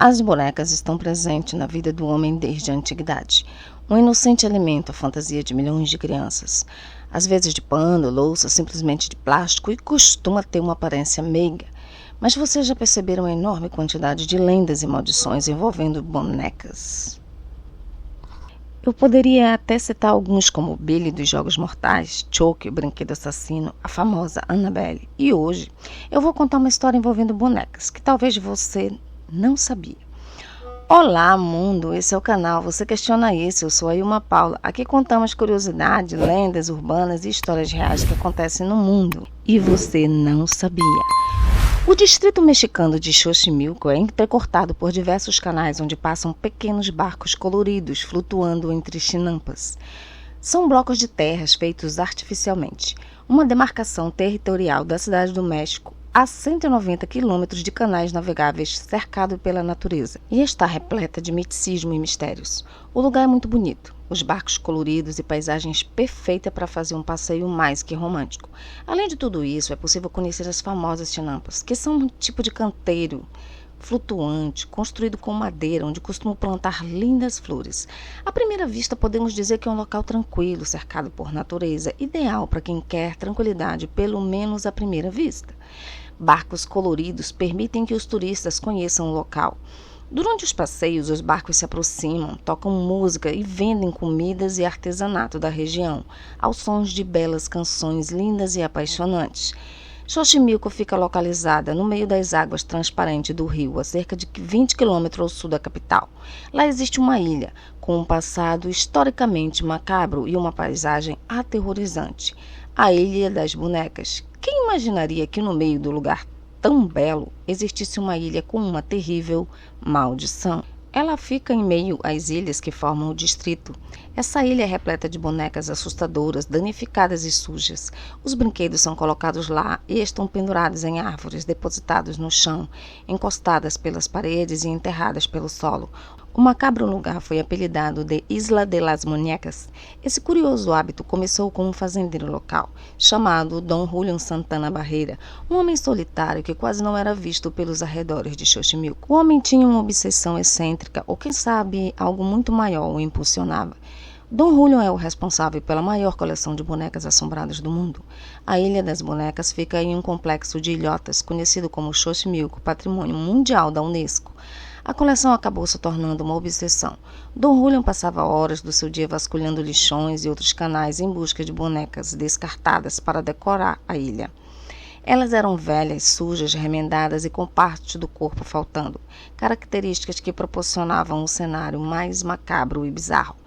As bonecas estão presentes na vida do homem desde a antiguidade. Um inocente alimento à fantasia de milhões de crianças. Às vezes de pano, louça, simplesmente de plástico, e costuma ter uma aparência meiga. Mas vocês já perceberam a enorme quantidade de lendas e maldições envolvendo bonecas? Eu poderia até citar alguns como Billy dos Jogos Mortais, Chucky, o Brinquedo Assassino, a famosa Annabelle. E hoje eu vou contar uma história envolvendo bonecas que talvez você não sabia. Olá, mundo! Esse é o canal Você Questiona Isso. Eu sou a Ilma Paula. Aqui contamos curiosidades, lendas urbanas e histórias reais que acontecem no mundo. E você não sabia. O distrito mexicano de Xochimilco é entrecortado por diversos canais onde passam pequenos barcos coloridos flutuando entre chinampas. São blocos de terras feitos artificialmente, uma demarcação territorial da cidade do México a 190 quilômetros de canais navegáveis cercado pela natureza, e está repleta de misticismo e mistérios. O lugar é muito bonito, os barcos coloridos e paisagens perfeitas para fazer um passeio mais que romântico. Além de tudo isso, é possível conhecer as famosas chinampas, que são um tipo de canteiro flutuante, construído com madeira, onde costumam plantar lindas flores. À primeira vista, podemos dizer que é um local tranquilo, cercado por natureza, ideal para quem quer tranquilidade, pelo menos à primeira vista. Barcos coloridos permitem que os turistas conheçam o local. Durante os passeios, os barcos se aproximam, tocam música e vendem comidas e artesanato da região, aos sons de belas canções lindas e apaixonantes. Xochimilco fica localizada no meio das águas transparentes do rio, a cerca de 20 quilômetros ao sul da capital. Lá existe uma ilha, com um passado historicamente macabro e uma paisagem aterrorizante. A Ilha das Bonecas. Quem imaginaria que no meio do lugar tão belo existisse uma ilha com uma terrível maldição? Ela fica em meio às ilhas que formam o distrito. Essa ilha é repleta de bonecas assustadoras, danificadas e sujas. Os brinquedos são colocados lá e estão pendurados em árvores, depositados no chão, encostadas pelas paredes e enterradas pelo solo. O macabro lugar foi apelidado de Isla de las Muñecas. Esse curioso hábito começou com um fazendeiro local, chamado Dom Julián Santana Barreira, um homem solitário que quase não era visto pelos arredores de Xochimilco. O homem tinha uma obsessão excêntrica, ou quem sabe algo muito maior o impulsionava. Dom Julián é o responsável pela maior coleção de bonecas assombradas do mundo. A Ilha das Bonecas fica em um complexo de ilhotas, conhecido como Xochimilco, Patrimônio Mundial da Unesco. A coleção acabou se tornando uma obsessão. Dom Julián passava horas do seu dia vasculhando lixões e outros canais em busca de bonecas descartadas para decorar a ilha. Elas eram velhas, sujas, remendadas e com parte do corpo faltando, características que proporcionavam um cenário mais macabro e bizarro.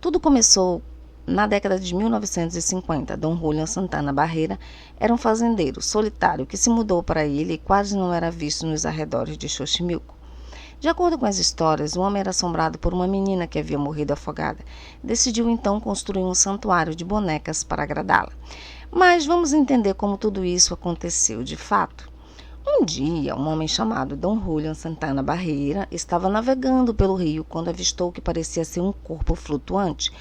Tudo começou na década de 1950. Dom Julián Santana Barreira era um fazendeiro solitário que se mudou para a ilha e quase não era visto nos arredores de Xochimilco. De acordo com as histórias, o homem era assombrado por uma menina que havia morrido afogada. Decidiu então construir um santuário de bonecas para agradá-la. Mas vamos entender como tudo isso aconteceu de fato. Um dia, um homem chamado Dom Julián Santana Barreira estava navegando pelo rio quando avistou o que parecia ser um corpo flutuante.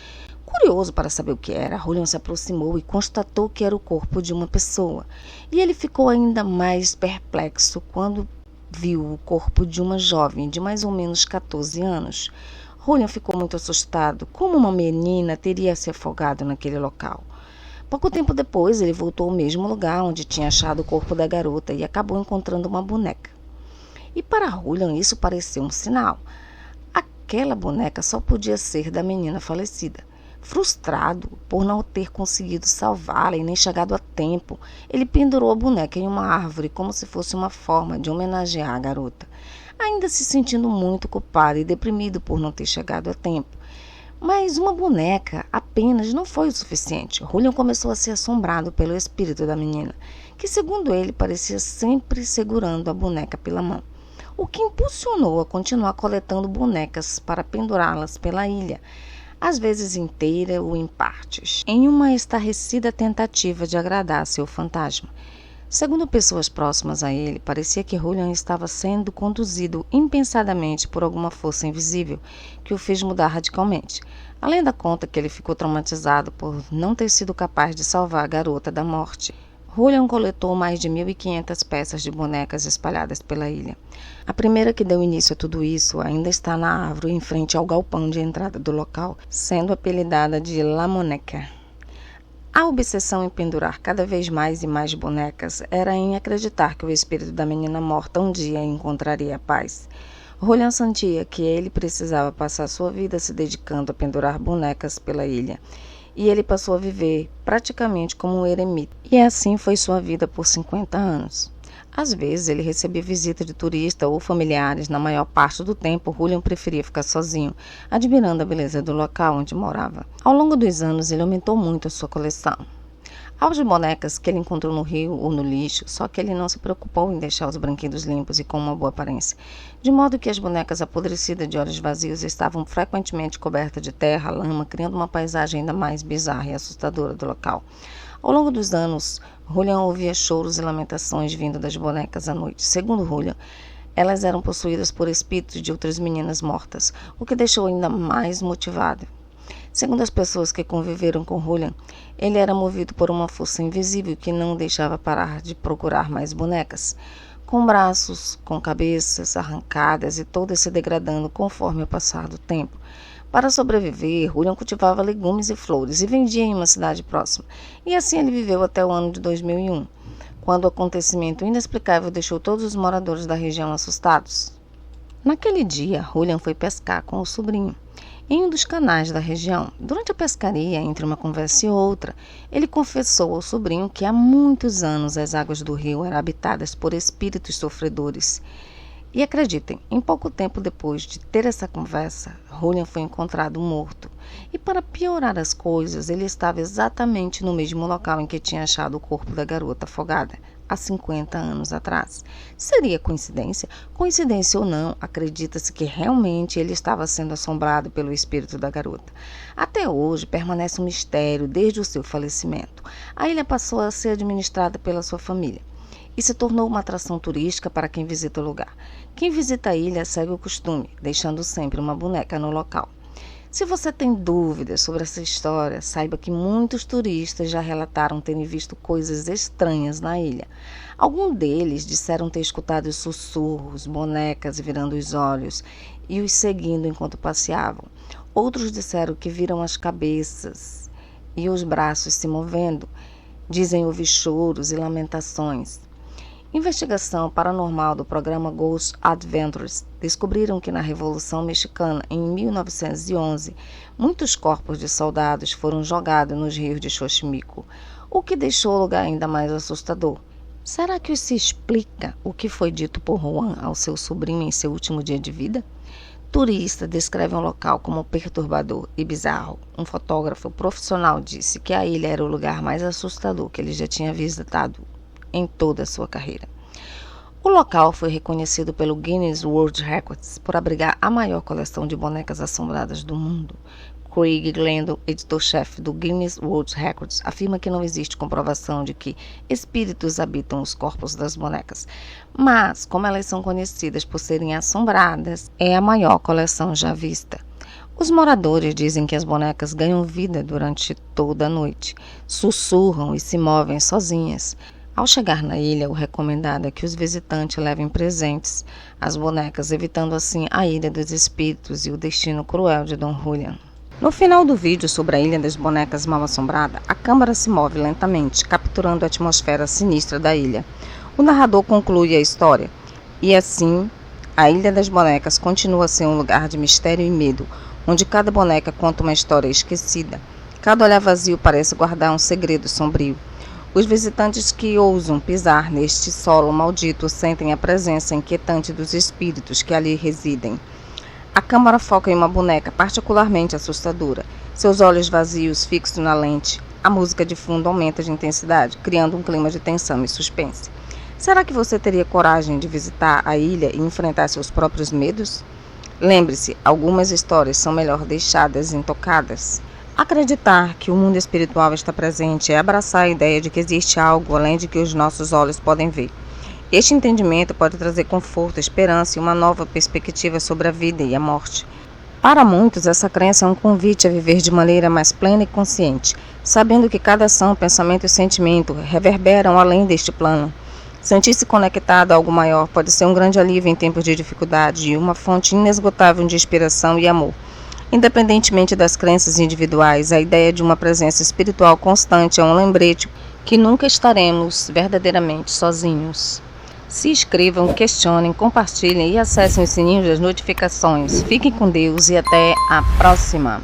Curioso para saber o que era, Julián se aproximou e constatou que era o corpo de uma pessoa. E ele ficou ainda mais perplexo quando viu o corpo de uma jovem de mais ou menos 14 anos. Julián ficou muito assustado. Como uma menina teria se afogado naquele local? Pouco tempo depois, ele voltou ao mesmo lugar onde tinha achado o corpo da garota e acabou encontrando uma boneca. E para Julián isso pareceu um sinal. Aquela boneca só podia ser da menina falecida. Frustrado por não ter conseguido salvá-la e nem chegado a tempo, ele pendurou a boneca em uma árvore como se fosse uma forma de homenagear a garota, ainda se sentindo muito culpado e deprimido por não ter chegado a tempo. Mas uma boneca apenas não foi o suficiente. Julián começou a ser assombrado pelo espírito da menina, que segundo ele parecia sempre segurando a boneca pela mão, o que impulsionou a continuar coletando bonecas para pendurá-las pela ilha, às vezes inteira ou em partes, em uma estarrecida tentativa de agradar seu fantasma. Segundo pessoas próximas a ele, parecia que Julián estava sendo conduzido impensadamente por alguma força invisível que o fez mudar radicalmente. Além da conta que ele ficou traumatizado por não ter sido capaz de salvar a garota da morte, Julian coletou mais de 1.500 peças de bonecas espalhadas pela ilha. A primeira que deu início a tudo isso ainda está na árvore em frente ao galpão de entrada do local, sendo apelidada de La Moneca. A obsessão em pendurar cada vez mais e mais bonecas era em acreditar que o espírito da menina morta um dia encontraria a paz. Julian sentia que ele precisava passar sua vida se dedicando a pendurar bonecas pela ilha. E ele passou a viver praticamente como um eremita. E assim foi sua vida por 50 anos. Às vezes ele recebia visita de turistas ou familiares. Na maior parte do tempo, Julian preferia ficar sozinho, admirando a beleza do local onde morava. Ao longo dos anos, ele aumentou muito a sua coleção. Aos bonecas que ele encontrou no rio ou no lixo, só que ele não se preocupou em deixar os brinquedos limpos e com uma boa aparência, de modo que as bonecas apodrecidas de olhos vazios estavam frequentemente cobertas de terra, lama, criando uma paisagem ainda mais bizarra e assustadora do local. Ao longo dos anos, Julian ouvia choros e lamentações vindo das bonecas à noite. Segundo Julian, elas eram possuídas por espíritos de outras meninas mortas, o que deixou ainda mais motivado. Segundo as pessoas que conviveram com Julian, ele era movido por uma força invisível que não o deixava parar de procurar mais bonecas, com braços, com cabeças arrancadas e todas se degradando conforme o passar do tempo. Para sobreviver, Julian cultivava legumes e flores e vendia em uma cidade próxima. E assim ele viveu até o ano de 2001, quando o acontecimento inexplicável deixou todos os moradores da região assustados. Naquele dia, Julian foi pescar com o sobrinho em um dos canais da região. Durante a pescaria, entre uma conversa e outra, ele confessou ao sobrinho que há muitos anos as águas do rio eram habitadas por espíritos sofredores. E acreditem, em pouco tempo depois de ter essa conversa, Julian foi encontrado morto. E para piorar as coisas, ele estava exatamente no mesmo local em que tinha achado o corpo da garota afogada, há 50 anos atrás. Seria coincidência? Coincidência ou não, acredita-se que realmente ele estava sendo assombrado pelo espírito da garota. Até hoje permanece um mistério desde o seu falecimento. A ilha passou a ser administrada pela sua família e se tornou uma atração turística para quem visita o lugar. Quem visita a ilha segue o costume, deixando sempre uma boneca no local. Se você tem dúvidas sobre essa história, saiba que muitos turistas já relataram terem visto coisas estranhas na ilha. Alguns deles disseram ter escutado sussurros, bonecas virando os olhos e os seguindo enquanto passeavam. Outros disseram que viram as cabeças e os braços se movendo. Dizem ouvir choros e lamentações. Investigação paranormal do programa Ghost Adventures descobriram que na Revolução Mexicana, em 1911, muitos corpos de soldados foram jogados nos rios de Xochimilco, o que deixou o lugar ainda mais assustador. Será que isso explica o que foi dito por Juan ao seu sobrinho em seu último dia de vida? Turistas descrevem o local como perturbador e bizarro. Um fotógrafo profissional disse que a ilha era o lugar mais assustador que ele já tinha visitado em toda a sua carreira. O local foi reconhecido pelo Guinness World Records por abrigar a maior coleção de bonecas assombradas do mundo. Craig Glendon, editor-chefe do Guinness World Records, afirma que não existe comprovação de que espíritos habitam os corpos das bonecas, mas, como elas são conhecidas por serem assombradas, é a maior coleção já vista. Os moradores dizem que as bonecas ganham vida durante toda a noite, sussurram e se movem sozinhas. Ao chegar na ilha, o recomendado é que os visitantes levem presentes às bonecas, evitando assim a ilha dos espíritos e o destino cruel de Dom Julian. No final do vídeo sobre a Ilha das Bonecas Mal-Assombrada, a câmera se move lentamente, capturando a atmosfera sinistra da ilha. O narrador conclui a história, e assim, a Ilha das Bonecas continua a ser um lugar de mistério e medo, onde cada boneca conta uma história esquecida. Cada olhar vazio parece guardar um segredo sombrio. Os visitantes que ousam pisar neste solo maldito sentem a presença inquietante dos espíritos que ali residem. A câmera foca em uma boneca particularmente assustadora. Seus olhos vazios fixos na lente. A música de fundo aumenta de intensidade, criando um clima de tensão e suspense. Será que você teria coragem de visitar a ilha e enfrentar seus próprios medos? Lembre-se, algumas histórias são melhor deixadas intocadas. Acreditar que o mundo espiritual está presente é abraçar a ideia de que existe algo além de que os nossos olhos podem ver. Este entendimento pode trazer conforto, esperança e uma nova perspectiva sobre a vida e a morte. Para muitos, essa crença é um convite a viver de maneira mais plena e consciente, sabendo que cada ação, pensamento e sentimento reverberam além deste plano. Sentir-se conectado a algo maior pode ser um grande alívio em tempos de dificuldade e uma fonte inesgotável de inspiração e amor. Independentemente das crenças individuais, a ideia de uma presença espiritual constante é um lembrete que nunca estaremos verdadeiramente sozinhos. Se inscrevam, questionem, compartilhem e acessem o sininho das notificações. Fiquem com Deus e até a próxima!